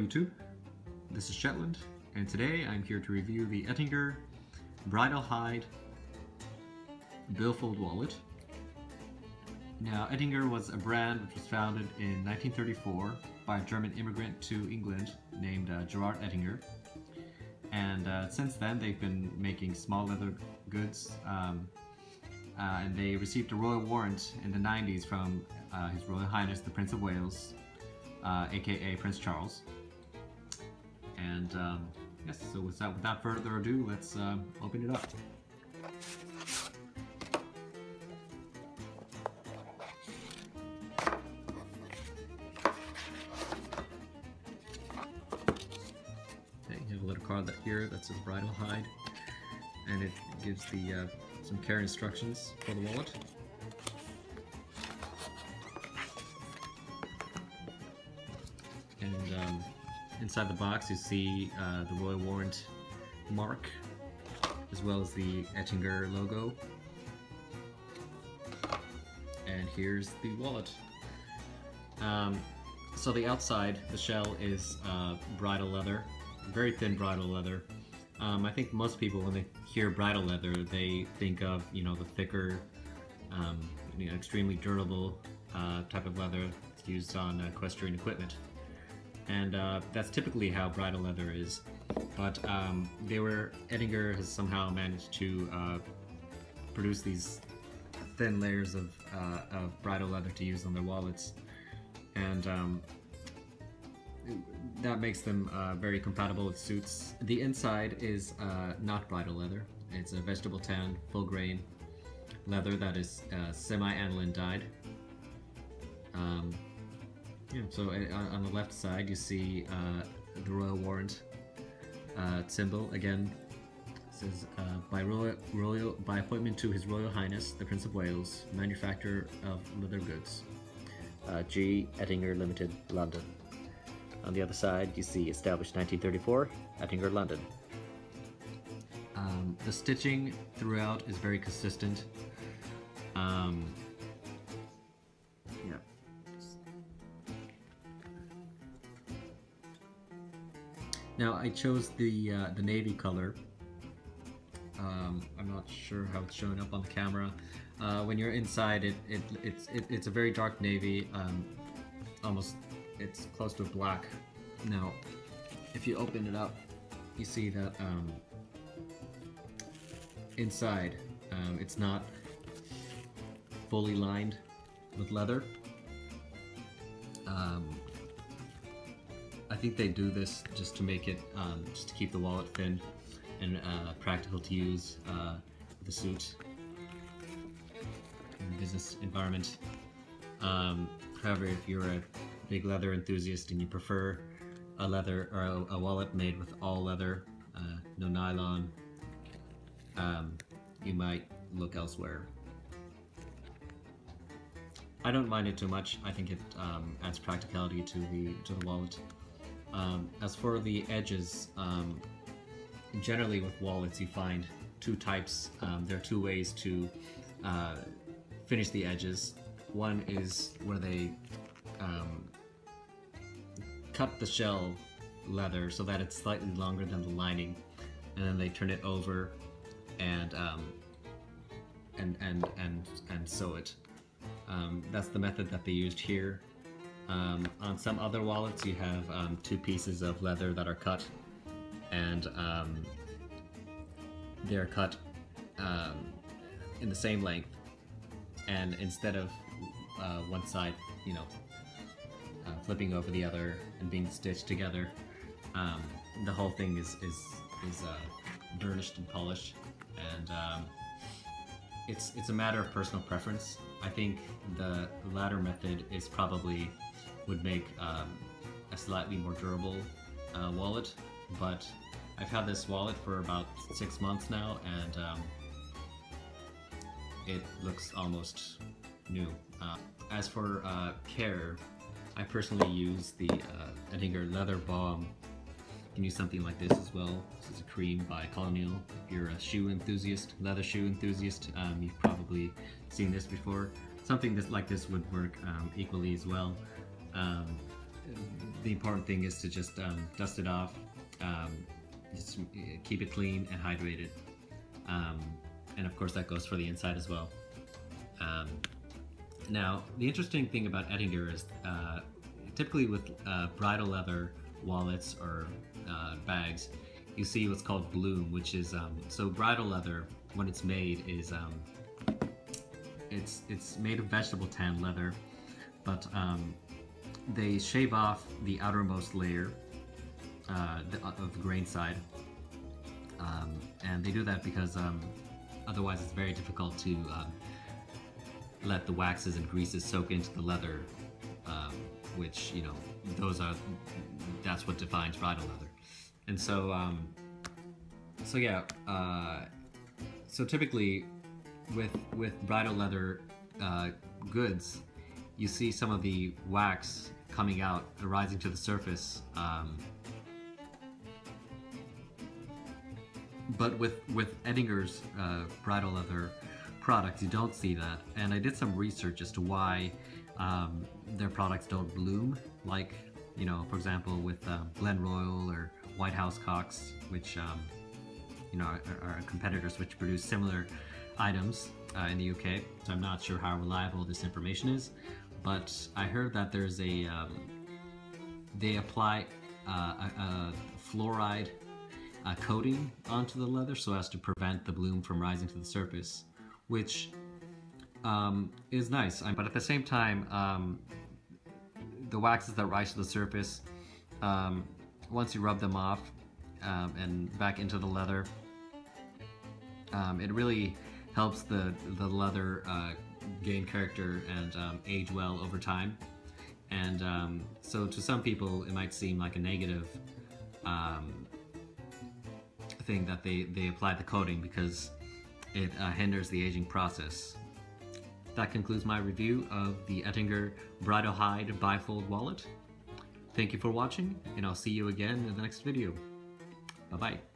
YouTube. This is Shetland, and today I'm here to review the Ettinger Bridle Hide Billfold wallet. Now, Ettinger was a brand which was founded in 1934 by a German immigrant to England named Gerard Ettinger. And since then, they've been making small leather goods, and they received a royal warrant in the 90s from His Royal Highness the Prince of Wales, aka Prince Charles. And yes, so without further ado, let's open it up. Okay, you have a little card here that says Bridle Hide, and it gives the some care instructions for the wallet. And inside the box you see the Royal Warrant mark, as well as the Ettinger logo. And here's the wallet. So the outside, the shell is bridle leather, very thin bridle leather. I think most people, when they hear bridle leather, they think of, the thicker, extremely durable type of leather that's used on equestrian equipment. And that's typically how bridle leather is. But Ettinger has somehow managed to produce these thin layers of bridle leather to use on their wallets. And that makes them very compatible with suits. The inside is not bridle leather. It's a vegetable tan, full grain leather that is semi-aniline dyed. So on the left side you see the Royal Warrant symbol. Again, it says by appointment to His Royal Highness the Prince of Wales, manufacturer of leather goods. G. Ettinger Limited, London. On the other side, you see established 1934, Ettinger, London. The stitching throughout is very consistent. Now I chose the navy color. I'm not sure how it's showing up on the camera. When you're inside, it's a very dark navy. Almost, it's close to black. Now, if you open it up, you see that inside, it's not fully lined with leather. I think they do this just to make it, just to keep the wallet thin and practical to use with the suit in a business environment. However, if you're a big leather enthusiast and you prefer a leather or a wallet made with all leather, no nylon, you might look elsewhere. I don't mind it too much. I think it adds practicality to the wallet. As for the edges, generally with wallets you find two types. There are two ways to finish the edges. One is where they cut the shell leather so that it's slightly longer than the lining, and then they turn it over and sew it. That's the method that they used here. On some other wallets you have two pieces of leather that are cut, and they're cut in the same length, and instead of one side flipping over the other and being stitched together, the whole thing is burnished and polished, and it's a matter of personal preference. I think the latter method would make a slightly more durable wallet, but I've had this wallet for about 6 months now, and it looks almost new. As for care, I personally use the Ettinger Leather Balm. You can use something like this as well. This is a cream by Colonial. If you're a shoe enthusiast, leather shoe enthusiast, you've probably seen this before. Something like this would work equally as well. the important thing is to just dust it off, just keep it clean and hydrated. And of course that goes for the inside as well. Now, the interesting thing about Ettinger is typically with bridle leather wallets or bags, you see what's called bloom, which is so bridle leather when it's made is it's made of vegetable tan leather, but they shave off the outermost layer of the grain side, and they do that because otherwise it's very difficult to let the waxes and greases soak into the leather, which, you know, that's what defines bridle leather. And so so typically with bridle leather goods, you see some of the wax coming out, rising to the surface. But with Ettinger's bridle leather products, you don't see that. And I did some research as to why their products don't bloom, like, you know, for example, with Glen Royal or White House Cox, which you know, are competitors which produce similar items in the UK. So I'm not sure how reliable this information is, but I heard that there's a they apply a fluoride coating onto the leather so as to prevent the bloom from rising to the surface, which is nice. But at the same time, the waxes that rise to the surface, once you rub them off and back into the leather, it really helps the leather gain character and age well over time. And so to some people it might seem like a negative thing that they apply the coating because it hinders the aging process. That concludes my review of the Ettinger Bridle Hide Bifold Wallet. Thank you for watching, and I'll see you again in the next video. Bye-bye.